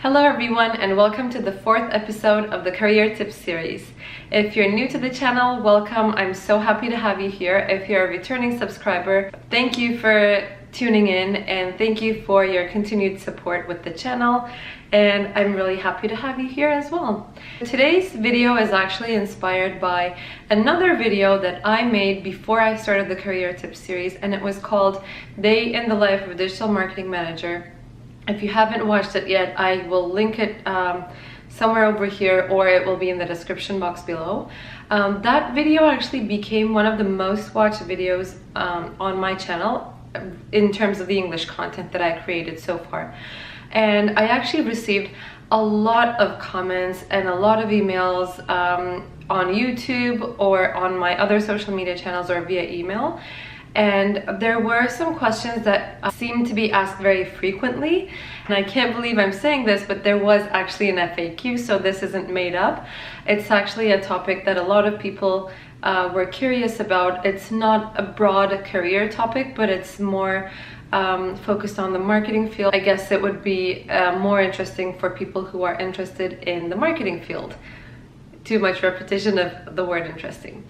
Hello everyone and welcome to the fourth episode of the Career Tips series. If you're new to the channel, welcome. I'm so happy to have you here. If you're a returning subscriber, thank you for tuning in and thank you for your continued support with the channel, and I'm really happy to have you here as well. Today's video is actually inspired by another video that I made before I started the Career Tips series, and it was called Day in the Life of a Digital Marketing Manager. If you haven't watched it yet, I will link it somewhere over here, or it will be in the description box below. That video actually became one of the most watched videos on my channel in terms of the English content that I created so far. And I actually received a lot of comments and a lot of emails on YouTube or on my other social media channels or via email. And there were some questions that seemed to be asked very frequently, and I can't believe I'm saying this, but there was actually an FAQ, so this isn't made up. It's actually a topic that a lot of people were curious about. It's not a broad career topic, but it's more focused on the marketing field. I guess it would be more interesting for people who are interested in the marketing field. Too much repetition of the word interesting.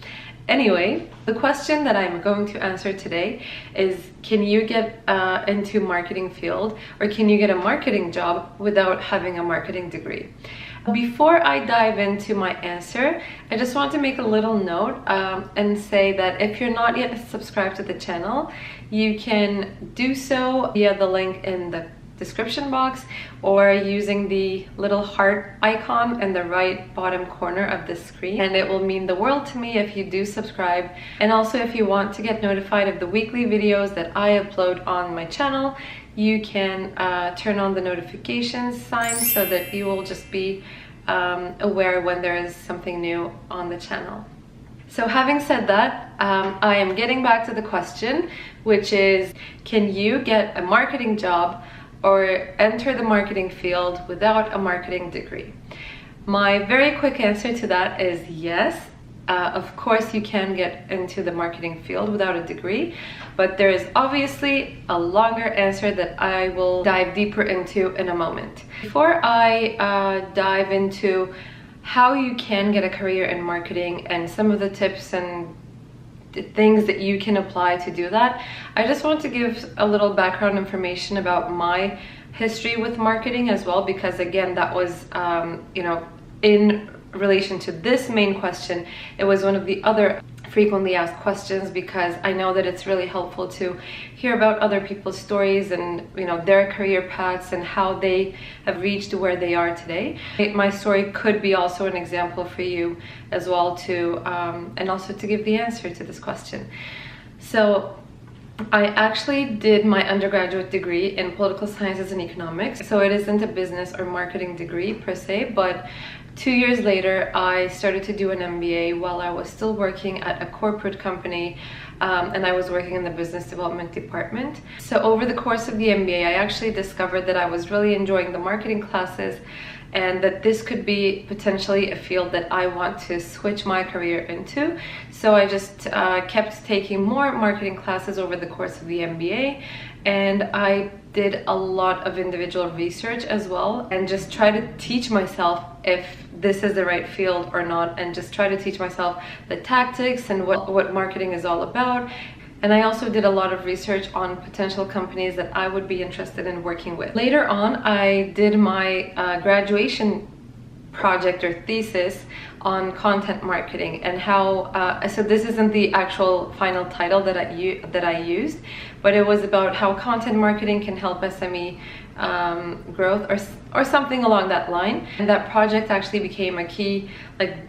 Anyway, the question that I'm going to answer today is, can you get into marketing field, or can you get a marketing job without having a marketing degree? Before I dive into my answer, I just want to make a little note and say that if you're not yet subscribed to the channel, you can do so via the link in the description box or using the little heart icon in the right bottom corner of the screen, and it will mean the world to me if you do subscribe. And also, if you want to get notified of the weekly videos that I upload on my channel, you can turn on the notifications sign so that you will just be aware when there is something new on the channel. So having said that, I am getting back to the question, which is, can you get a marketing job or enter the marketing field without a marketing degree? My very quick answer to that is yes. Of course you can get into the marketing field without a degree, but there is obviously a longer answer that I will dive deeper into in a moment. Before I dive into how you can get a career in marketing and some of the tips and things that you can apply to do that, I just want to give a little background information about my history with marketing as well, because again, that was in relation to this main question, it was one of the other frequently asked questions, because I know that it's really helpful to hear about other people's stories and their career paths and how they have reached where they are today. My story could be also an example for you as well to and also to give the answer to this question. So I actually did my undergraduate degree in political sciences and economics, so it isn't a business or marketing degree per se, but 2 years later I started to do an MBA while I was still working at a corporate company, and I was working in the business development department. So over the course of the MBA, I actually discovered that I was really enjoying the marketing classes and that this could be potentially a field that I want to switch my career into. So I just kept taking more marketing classes over the course of the MBA, and I did a lot of individual research as well, and just try to teach myself if this is the right field or not, and just try to teach myself the tactics and what marketing is all about. And I also did a lot of research on potential companies that I would be interested in working with. Later on, I did my graduation project or thesis on content marketing and how so this isn't the actual final title that I used, but it was about how content marketing can help SME growth or something along that line. And that project actually became a key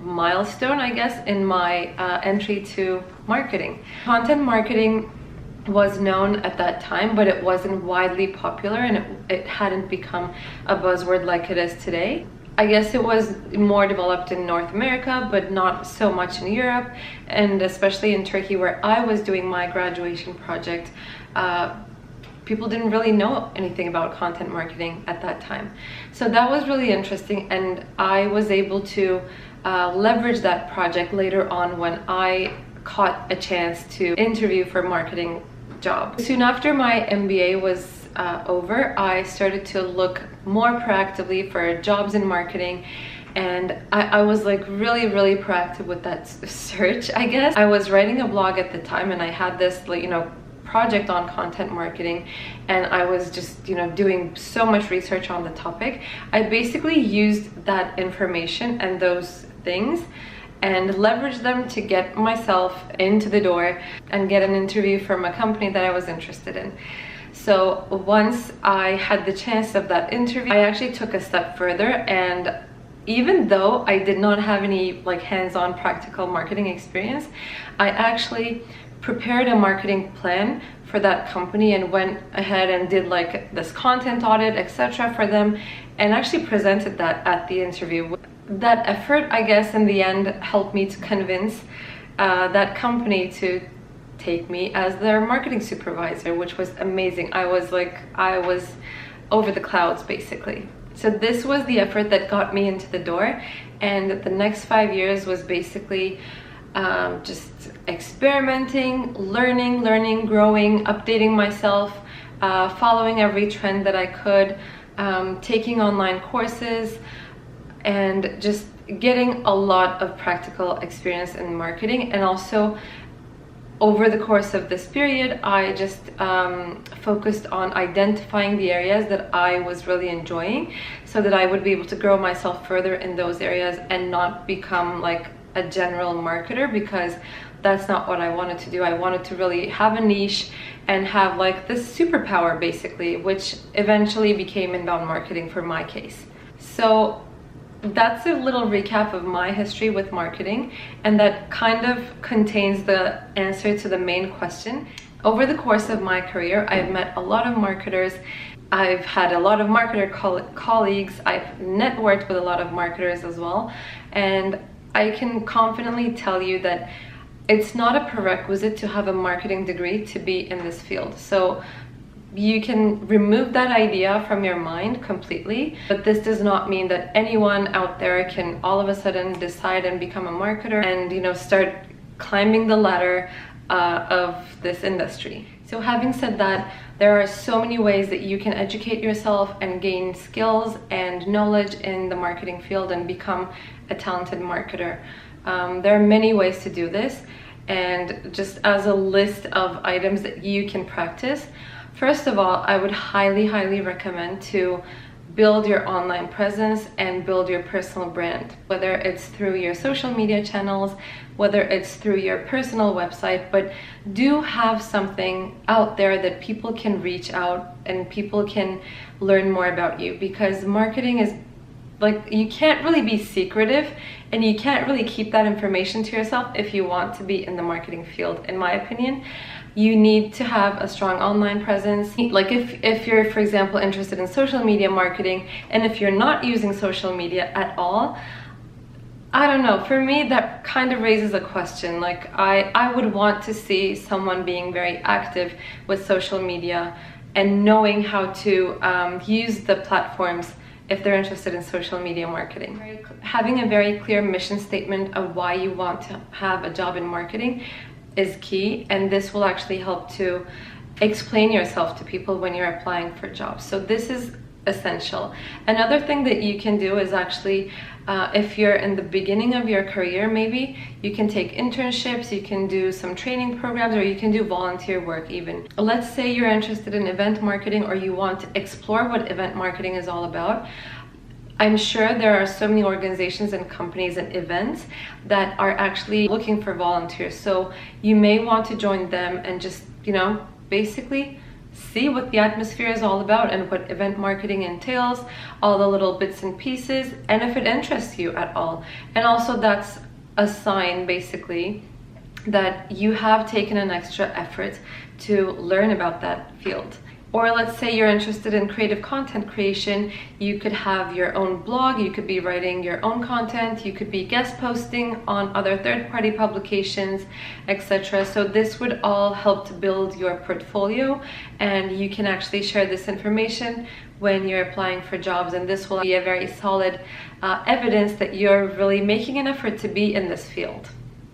milestone, I guess, in my entry to marketing. Content marketing was known at that time, but it wasn't widely popular, and it hadn't become a buzzword like it is today. I guess it was more developed in North America, but not so much in Europe, and especially in Turkey, where I was doing my graduation project. People didn't really know anything about content marketing at that time. So that was really interesting, and I was able to leverage that project later on when I caught a chance to interview for marketing job. Soon after my MBA was over, I started to look more proactively for jobs in marketing. And I was like really proactive with that search, I guess. I was writing a blog at the time, and I had this, like, you know, project on content marketing, and I was just, you know, doing so much research on the topic. I basically used that information and those things and leveraged them to get myself into the door and get an interview from a company that I was interested in. So once I had the chance of that interview, I actually took a step further, and even though I did not have any like hands-on practical marketing experience, I actually prepared a marketing plan for that company and went ahead and did like this content audit, etc. for them, and actually presented that at the interview. That effort, I guess, in the end helped me to convince that company to take me as their marketing supervisor, which was amazing. I was over the clouds basically. So this was the effort that got me into the door, and the next 5 years was basically just experimenting, learning, growing, updating myself, following every trend that I could, taking online courses, and just getting a lot of practical experience in marketing. And also, over the course of this period, I just focused on identifying the areas that I was really enjoying, so that I would be able to grow myself further in those areas and not become like a general marketer, because that's not what I wanted to do. I wanted to really have a niche and have like this superpower basically, which eventually became inbound marketing for my case. So that's a little recap of my history with marketing, and that kind of contains the answer to the main question. Over the course of my career, I've met a lot of marketers. I've had a lot of marketer colleagues. I've networked with a lot of marketers as well, and I can confidently tell you that it's not a prerequisite to have a marketing degree to be in this field. So you can remove that idea from your mind completely, but this does not mean that anyone out there can all of a sudden decide and become a marketer and, you know, start climbing the ladder of this industry. So having said that, there are so many ways that you can educate yourself and gain skills and knowledge in the marketing field and become a talented marketer. There are many ways to do this, and just as a list of items that you can practice, first of all, I would highly recommend to build your online presence and build your personal brand, whether it's through your social media channels, whether it's through your personal website, but do have something out there that people can reach out and people can learn more about you, because marketing is like, you can't really be secretive and you can't really keep that information to yourself if you want to be in the marketing field, in my opinion. You need to have a strong online presence. Like if you're, for example, interested in social media marketing, and if you're not using social media at all, I don't know, for me that kind of raises a question. Like I would want to see someone being very active with social media and knowing how to use the platforms if they're interested in social media marketing. Having a very clear mission statement of why you want to have a job in marketing is key, and this will actually help to explain yourself to people when you're applying for jobs. So this is essential. Another thing that you can do is actually, if you're in the beginning of your career, maybe you can take internships, you can do some training programs, or you can do volunteer work even. Let's say you're interested in event marketing, or you want to explore what event marketing is all about. I'm sure there are so many organizations and companies and events that are actually looking for volunteers. So you may want to join them and just, you know, basically see what the atmosphere is all about and what event marketing entails, all the little bits and pieces, and if it interests you at all. And also that's a sign basically that you have taken an extra effort to learn about that field. Or let's say you're interested in creative content creation, you could have your own blog, you could be writing your own content, you could be guest posting on other third-party publications, etc. So this would all help to build your portfolio, and you can actually share this information when you're applying for jobs, and this will be a very solid evidence that you're really making an effort to be in this field.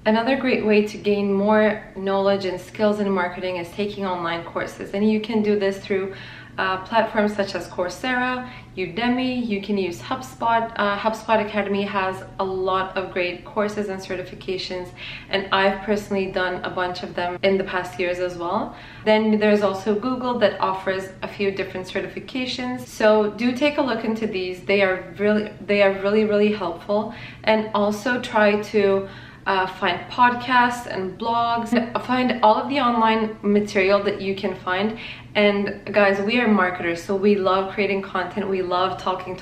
Another great way to gain more knowledge and skills in marketing is taking online courses, and you can do this through platforms such as Coursera, Udemy. You can use HubSpot. HubSpot Academy has a lot of great courses and certifications, and I've personally done a bunch of them in the past years as well. Then there's also Google that offers a few different certifications. So do take a look into these. They are really helpful. And also try to find podcasts and blogs, find all of the online material that you can find. And guys, we are marketers, so we love creating content, we love talking,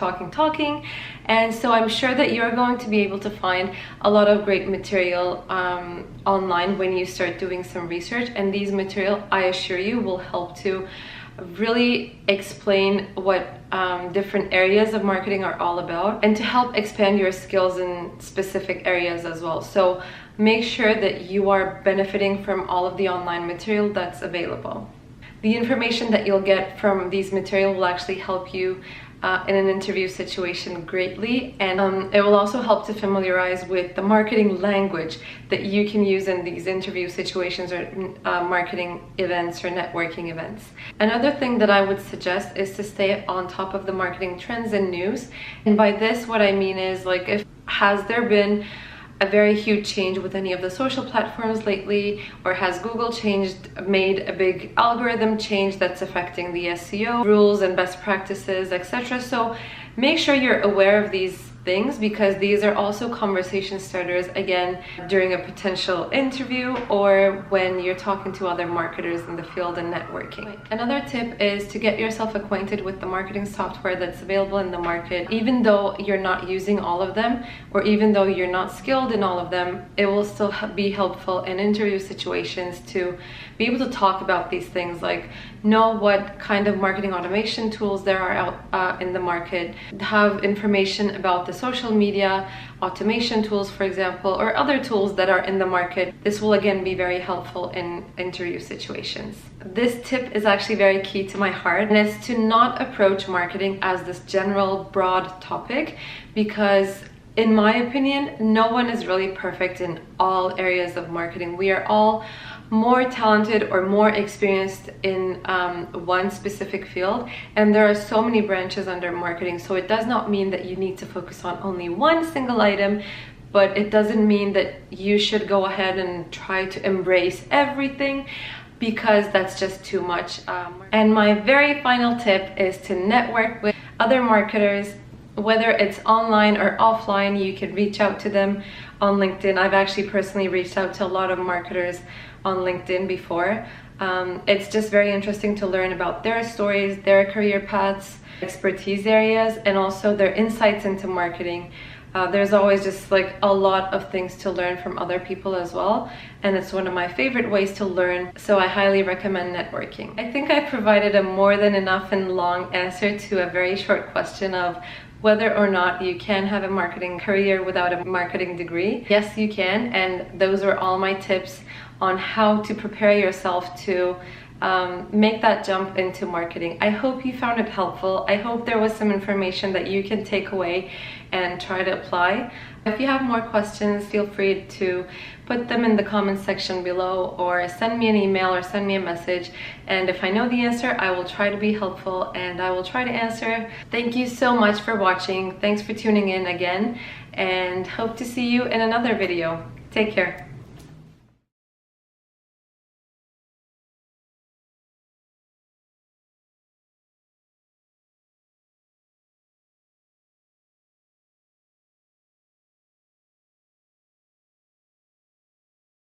and so I'm sure that you're going to be able to find a lot of great material online when you start doing some research. And these material, I assure you, will help to really explain what different areas of marketing are all about, and to help expand your skills in specific areas as well. So make sure that you are benefiting from all of the online material that's available. The information that you'll get from these material will actually help you in an interview situation greatly, and it will also help to familiarize with the marketing language that you can use in these interview situations or marketing events or networking events. Another thing that I would suggest is to stay on top of the marketing trends and news. And by this, what I mean is, like, has there been a very huge change with any of the social platforms lately, or has Google made a big algorithm change that's affecting the SEO rules and best practices, etc. So make sure you're aware of these things, because these are also conversation starters, again, during a potential interview or when you're talking to other marketers in the field and networking. Another tip is to get yourself acquainted with the marketing software that's available in the market. Even though you're not using all of them, or even though you're not skilled in all of them, it will still be helpful in interview situations to be able to talk about these things, like know what kind of marketing automation tools there are out in the market, have information about the social media automation tools, for example, or other tools that are in the market. This will again be very helpful in interview situations. This tip is actually very key to my heart, and it's to not approach marketing as this general broad topic, because in my opinion, no one is really perfect in all areas of marketing. We are all more talented or more experienced in one specific field, and there are so many branches under marketing. So it does not mean that you need to focus on only one single item, but it doesn't mean that you should go ahead and try to embrace everything, because that's just too much. And my very final tip is to network with other marketers, whether it's online or offline. You can reach out to them on LinkedIn. I've actually personally reached out to a lot of marketers on LinkedIn before. It's just very interesting to learn about their stories, their career paths, expertise areas, and also their insights into marketing. There's always just like a lot of things to learn from other people as well, and it's one of my favorite ways to learn, so I highly recommend networking. I think I provided a more than enough and long answer to a very short question of whether or not you can have a marketing career without a marketing degree. Yes, you can, and those are all my tips on how to prepare yourself to make that jump into marketing. I hope you found it helpful. I hope there was some information that you can take away and try to apply. If you have more questions, feel free to put them in the comment section below, or send me an email or send me a message, and if I know the answer, I will try to be helpful and I will try to answer. Thank you so much for watching. Thanks for tuning in again, and hope to see you in another video. Take care.